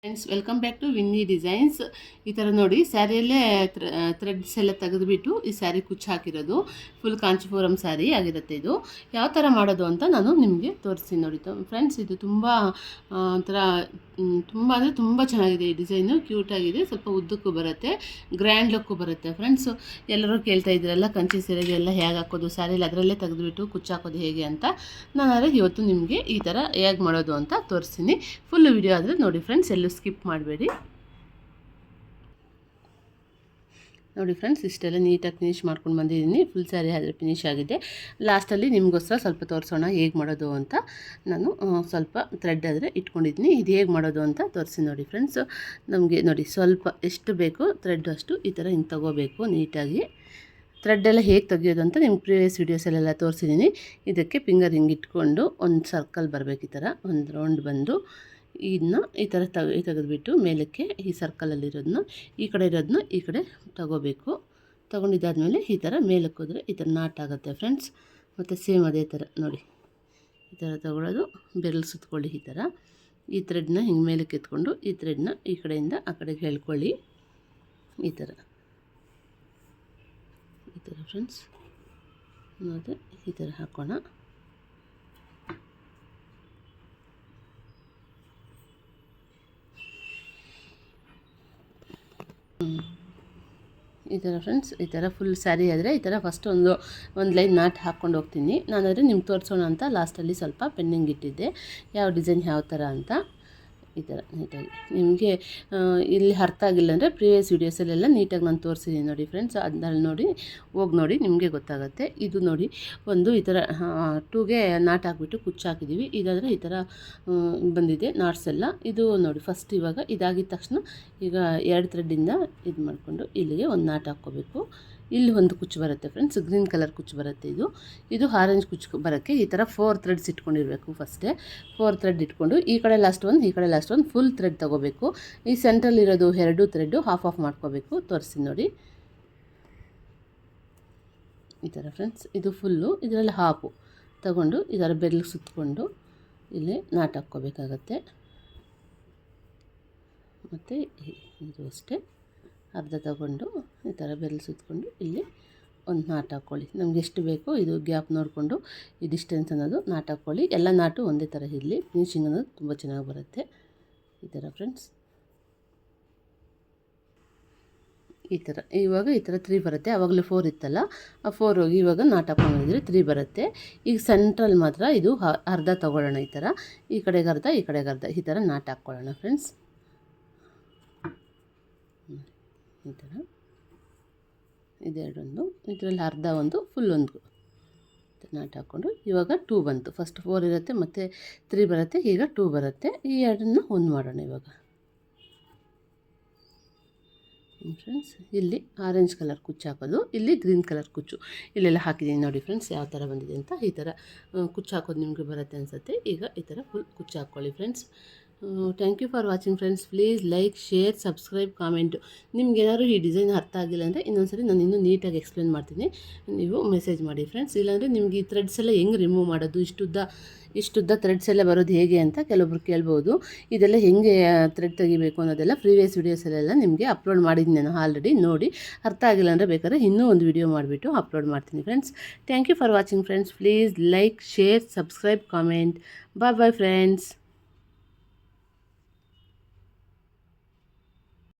Friends, welcome back to Vinni designs. ಈ ಥರ ನೋಡಿ, ಸ್ಯಾರಿಯಲ್ಲೇ ಥ್ರೆಡ್ಸ್ ಎಲ್ಲ ತೆಗೆದುಬಿಟ್ಟು ಈ ಸ್ಯಾರಿ ಕುಚ್ಚು ಹಾಕಿರೋದು. ಫುಲ್ ಕಾಂಚಿಪುರಂ ಸ್ಯಾರಿ ಆಗಿರುತ್ತೆ. ಇದು ಯಾವ ಥರ ಮಾಡೋದು ಅಂತ ನಾನು ನಿಮಗೆ ತೋರಿಸ್ತೀನಿ ನೋಡಿ ಫ್ರೆಂಡ್ಸ್. ಇದು ತುಂಬ ಒಂಥರ ತುಂಬ ಅಂದರೆ ತುಂಬ ಚೆನ್ನಾಗಿದೆ. ಈ ಡಿಸೈನು ಕ್ಯೂಟಾಗಿದೆ, ಸ್ವಲ್ಪ ಉದ್ದಕ್ಕೂ ಬರುತ್ತೆ, ಗ್ರ್ಯಾಂಡ್ ಲುಕ್ಕು ಬರುತ್ತೆ ಫ್ರೆಂಡ್ಸು. ಎಲ್ಲರೂ ಕೇಳ್ತಾ ಇದ್ರಲ್ಲ ಕಂಚಿ ಸೀರೆಗೆ ಎಲ್ಲ ಹೇಗೆ ಹಾಕೋದು ಸ್ಯಾರಿಯಲ್ಲಿ, ಅದರಲ್ಲೇ ತೆಗೆದುಬಿಟ್ಟು ಕುಚ್ಚು ಹಾಕೋದು ಹೇಗೆ ಅಂತ. ನಾನು ಇವತ್ತು ನಿಮಗೆ ಈ ಥರ ಹೇಗೆ ಮಾಡೋದು ಅಂತ ತೋರಿಸ್ತೀನಿ. ಫುಲ್ ವಿಡಿಯೋ ಆದರೆ ನೋಡಿ ಫ್ರೆಂಡ್ಸ್, ಎಲ್ಲೂ ಸ್ಕಿಪ್ ಮಾಡಬೇಡಿ. ನೋಡಿ ಫ್ರೆಂಡ್ಸ್, ಇಷ್ಟೆಲ್ಲ ನೀಟಾಗಿ ಫಿನಿಶ್ ಮಾಡ್ಕೊಂಡು ಬಂದಿದ್ದೀನಿ. ಫುಲ್ ಸ್ಯಾರಿ ಆದರೆ ಫಿನಿಶ್ ಆಗಿದೆ. ಲಾಸ್ಟಲ್ಲಿ ನಿಮಗೋಸ್ಕರ ಸ್ವಲ್ಪ ತೋರಿಸೋಣ ಹೇಗೆ ಮಾಡೋದು ಅಂತ. ನಾನು ಸ್ವಲ್ಪ ಥ್ರೆಡ್ ಆದರೆ ಇಟ್ಕೊಂಡಿದ್ದೀನಿ. ಇದು ಹೇಗೆ ಮಾಡೋದು ಅಂತ ತೋರಿಸಿ ನೋಡಿ ಫ್ರೆಂಡ್ಸ್. ನಮಗೆ ನೋಡಿ, ಸ್ವಲ್ಪ ಎಷ್ಟು ಬೇಕು ಥ್ರೆಡ್ ಅಷ್ಟು ಈ ಥರ ಹಿಂಗೆ ತಗೋಬೇಕು ನೀಟಾಗಿ. ಥ್ರೆಡ್ಡೆಲ್ಲ ಹೇಗೆ ತೆಗಿಯೋದು ಅಂತ ನಿಮ್ಗೆ ಪ್ರೀವಿಯಸ್ ವೀಡಿಯೋಸಲ್ಲೆಲ್ಲ ತೋರಿಸಿದ್ದೀನಿ. ಇದಕ್ಕೆ ಫಿಂಗರ್ ಹಿಂಗೆ ಇಟ್ಕೊಂಡು ಒಂದು ಸರ್ಕಲ್ ಬರಬೇಕು, ಈ ಥರ ಒಂದು ರೌಂಡ್ ಬಂದು ಇದನ್ನ ಈ ಥರ ತೆಗೆದುಬಿಟ್ಟು ಮೇಲಕ್ಕೆ ಈ ಸರ್ಕಲಲ್ಲಿರೋದನ್ನ ಈ ಕಡೆ ಇರೋದನ್ನ ಈ ಕಡೆ ತಗೋಬೇಕು. ತೊಗೊಂಡಿದ್ದಾದಮೇಲೆ ಈ ಥರ ಮೇಲಕ್ಕೆ ಹೋದರೆ ಈ ಥರ ನಾಟಾಗುತ್ತೆ ಫ್ರೆಂಡ್ಸ್. ಮತ್ತು ಸೇಮ್ ಅದೇ ಥರ ನೋಡಿ, ಈ ಥರ ತಗೊಳ್ಳೋದು, ಬೆರಳು ಸುತ್ಕೊಳ್ಳಿ. ಈ ಥರ ಈ ಥ್ರೆಡ್ನ ಹಿಂಗೆ ಮೇಲಕ್ಕೆ ಎತ್ಕೊಂಡು ಈ ಥ್ರೆಡ್ನ ಈ ಕಡೆಯಿಂದ ಆ ಕಡೆಗೆ ಹೇಳ್ಕೊಳ್ಳಿ. ಈ ಥರ ಫ್ರೆಂಡ್ಸ್, ಮತ್ತು ಈ ಥರ ಹಾಕೋಣ. ಈ ಥರ ಫ್ರೆಂಡ್ಸ್, ಈ ಥರ ಫುಲ್ ಸ್ಯಾರಿ ಆದರೆ ಈ ಥರ ಫಸ್ಟ್ ಒಂದು ಲೈನ್ ನಾಟ್ ಹಾಕ್ಕೊಂಡು ಹೋಗ್ತೀನಿ. ನಾನಾದರೆ ನಿಮ್ಗೆ ತೋರಿಸೋಣ ಅಂತ ಲಾಸ್ಟಲ್ಲಿ ಸ್ವಲ್ಪ ಪೆಂಡಿಂಗ್ ಇಟ್ಟಿದ್ದೆ, ಯಾವ ಡಿಸೈನ್ ಯಾವ ಥರ ಅಂತ. ಈ ಥರ ನೀಟಾಗಿ ನಿಮಗೆ ಇಲ್ಲಿ ಅರ್ಥ ಆಗಿಲ್ಲ ಅಂದರೆ ಪ್ರೀವಿಯಸ್ ವೀಡಿಯೋಸಲ್ಲೆಲ್ಲ ನೀಟಾಗಿ ನಾನು ತೋರಿಸಿದ್ದೀನಿ ನೋಡಿ ಫ್ರೆಂಡ್ಸ್. ಅದನ್ನಲ್ಲಿ ನೋಡಿ ಹೋಗಿ ನೋಡಿ, ನಿಮಗೆ ಗೊತ್ತಾಗುತ್ತೆ. ಇದು ನೋಡಿ, ಒಂದು ಈ ಥರ ಟೂಗೆ ನಾಟ್ ಹಾಕ್ಬಿಟ್ಟು ಕುಚ್ಚು ಹಾಕಿದ್ದೀವಿ. ಇದಾದರೆ ಈ ಥರ ಬಂದಿದೆ ನಾಟ್ಸ್ ಎಲ್ಲ. ಇದು ನೋಡಿ ಫಸ್ಟ್ ಇವಾಗ ಇದಾಗಿದ ತಕ್ಷಣ ಈಗ 2 ಥ್ರೆಡ್ಡಿಂದ ಇದು ಮಾಡಿಕೊಂಡು ಇಲ್ಲಿಗೆ ಒಂದು ನಾಟ್ ಹಾಕ್ಕೋಬೇಕು. ಇಲ್ಲಿ ಒಂದು ಕುಚ್ಚು ಬರುತ್ತೆ ಫ್ರೆಂಡ್ಸ್, ಗ್ರೀನ್ ಕಲರ್ ಕುಚ್ಚು ಬರುತ್ತೆ. ಇದು ಆರೆಂಜ್ ಕುಚ್ಚು ಬರೋಕ್ಕೆ ಈ ಥರ 4 ಥ್ರೆಡ್ಸ್ ಇಟ್ಕೊಂಡಿರಬೇಕು. ಫಸ್ಟೇ 4 ಥ್ರೆಡ್ ಇಟ್ಕೊಂಡು ಈ ಕಡೆ ಲಾಸ್ಟ್ ಒಂದು ಈ ಕಡೆ ಲಾಸ್ಟ್ ಒಂದು ಫುಲ್ ಥ್ರೆಡ್ ತೊಗೋಬೇಕು. ಈ ಸೆಂಟ್ರಲ್ಲಿರೋದು 2 ಥ್ರೆಡ್ಡು ಹಾಫ್ ಮಾಡ್ಕೋಬೇಕು. ತೋರಿಸ್ತೀನಿ ನೋಡಿ, ಈ ಥರ ಫ್ರೆಂಡ್ಸ್. ಇದು ಫುಲ್ಲು, ಇದರಲ್ಲಿ ಹಾಫು ತಗೊಂಡು ಈ ಥರ ಬೆರಳು ಸುತ್ತಕೊಂಡು ಇಲ್ಲಿ ನಾಟ್ ಹಾಕ್ಕೋಬೇಕಾಗತ್ತೆ. ಮತ್ತು ಇದು ಅಷ್ಟೇ ಅರ್ಧ ತಗೊಂಡು ಈ ಥರ ಬೆರಳು ಸುತ್ತಕೊಂಡು ಇಲ್ಲಿ ಒಂದು ನಾಟ್ ಹಾಕ್ಕೊಳ್ಳಿ. ನಮ್ಗೆ ಎಷ್ಟು ಬೇಕೋ ಇದು ಗ್ಯಾಪ್ ನೋಡಿಕೊಂಡು ಈ ಡಿಸ್ಟೆನ್ಸ್ ಅನ್ನೋದು ನಾಟ್ ಹಾಕ್ಕೊಳ್ಳಿ. ಎಲ್ಲ ನಾಟು ಒಂದೇ ಥರ ಇರಲಿ, ಫಿನಿಶಿಂಗ್ ಅನ್ನೋದು ತುಂಬ ಚೆನ್ನಾಗಿ ಬರುತ್ತೆ. ಈ ಥರ ಫ್ರೆಂಡ್ಸ್, ಈ ಥರ ಇವಾಗ ಈ ಥರ 3 ಬರುತ್ತೆ. ಆವಾಗಲೇ 4 ಇತ್ತಲ್ಲ, ಆ 4 ಹೋಗಿ ಇವಾಗ ನಾಟ್ ಹಾಕ್ಕೊಂಡಿದ್ರೆ 3 ಬರುತ್ತೆ. ಈಗ ಸೆಂಟ್ರಲ್ಲಿ ಮಾತ್ರ ಇದು ಅರ್ಧ ತೊಗೊಳ್ಳೋಣ. ಈ ಥರ ಈ ಕಡೆಗೆ ಅರ್ಧ ಈ ಕಡೆಗೆ ಅರ್ಧ ಈ ಥರ ನಾಟ್ ಹಾಕ್ಕೊಳ್ಳೋಣ ಫ್ರೆಂಡ್ಸ್. ಈ ಥರ ಇದೆರಡೊಂದು, ಇದರಲ್ಲಿ ಅರ್ಧ ಒಂದು ಫುಲ್ ಒಂದು ನಾಟ್ ಹಾಕ್ಕೊಂಡು ಇವಾಗ 2 ಬಂತು. ಫಸ್ಟ್ 4 ಇರುತ್ತೆ, ಮತ್ತು 3 ಬರುತ್ತೆ, ಈಗ 2 ಬರುತ್ತೆ. ಈ ಎರಡನ್ನು ಒಂದು ಮಾಡೋಣ ಇವಾಗ ಫ್ರೆಂಡ್ಸ್. ಇಲ್ಲಿ ಆರೆಂಜ್ ಕಲರ್ ಕುಚ್ಚು ಹಾಕೋದು, ಇಲ್ಲಿ ಗ್ರೀನ್ ಕಲರ್ ಕುಚ್ಚು ಇಲ್ಲೆಲ್ಲ ಹಾಕಿದ್ದೀನಿ ನೋಡಿ ಫ್ರೆಂಡ್ಸ್, ಯಾವ ಥರ ಬಂದಿದೆ ಅಂತ. ಈ ಥರ ಕುಚ್ಚು ಹಾಕೋದು ನಿಮಗೆ ಬರುತ್ತೆ ಅನಿಸುತ್ತೆ. ಈಗ ಈ ಥರ ಫುಲ್ ಕುಚ್ಚು ಹಾಕ್ಕೊಳ್ಳಿ friends. Thank you for watching friends. Please like, share, subscribe, comment. ನಿಮ್ಗೇನಾದ್ರು ಈ ಡಿಸೈನ್ ಅರ್ಥ ಆಗಿಲ್ಲ ಅಂದರೆ ಇನ್ನೊಂದ್ಸರಿ ನಾನು ಇನ್ನೂ ನೀಟಾಗಿ ಎಕ್ಸ್ಪ್ಲೇನ್ ಮಾಡ್ತೀನಿ, ನೀವು ಮೆಸೇಜ್ ಮಾಡಿ ಫ್ರೆಂಡ್ಸ್. ಇಲ್ಲಾಂದರೆ ನಿಮಗೆ ಈ ಥ್ರೆಡ್ಸ್ ಎಲ್ಲ ಹೆಂಗೆ ರಿಮೂವ್ ಮಾಡೋದು, ಇಷ್ಟುದ್ದ ಥ್ರೆಡ್ಸ್ ಎಲ್ಲ ಬರೋದು ಹೇಗೆ ಅಂತ ಕೆಲವೊಬ್ರು ಕೇಳ್ಬೋದು. ಇದೆಲ್ಲ ಹೆಂಗೆ ಥ್ರೆಡ್ ತೆಗಿಬೇಕು ಅನ್ನೋದೆಲ್ಲ ಪ್ರೀವಿಯಸ್ ವೀಡಿಯೋಸಲ್ಲೆಲ್ಲ ನಿಮಗೆ ಅಪ್ಲೋಡ್ ಮಾಡಿದ್ದೀನಿ ನಾನು ಆಲ್ರೆಡಿ. ನೋಡಿ, ಅರ್ಥ ಆಗಿಲ್ಲ ಅಂದರೆ ಬೇಕಾದ್ರೆ ಇನ್ನೂ ಒಂದು ವಿಡಿಯೋ ಮಾಡಿಬಿಟ್ಟು ಅಪ್ಲೋಡ್ ಮಾಡ್ತೀನಿ friends. Thank you for watching friends. Please like, share, subscribe, comment. Bye bye friends.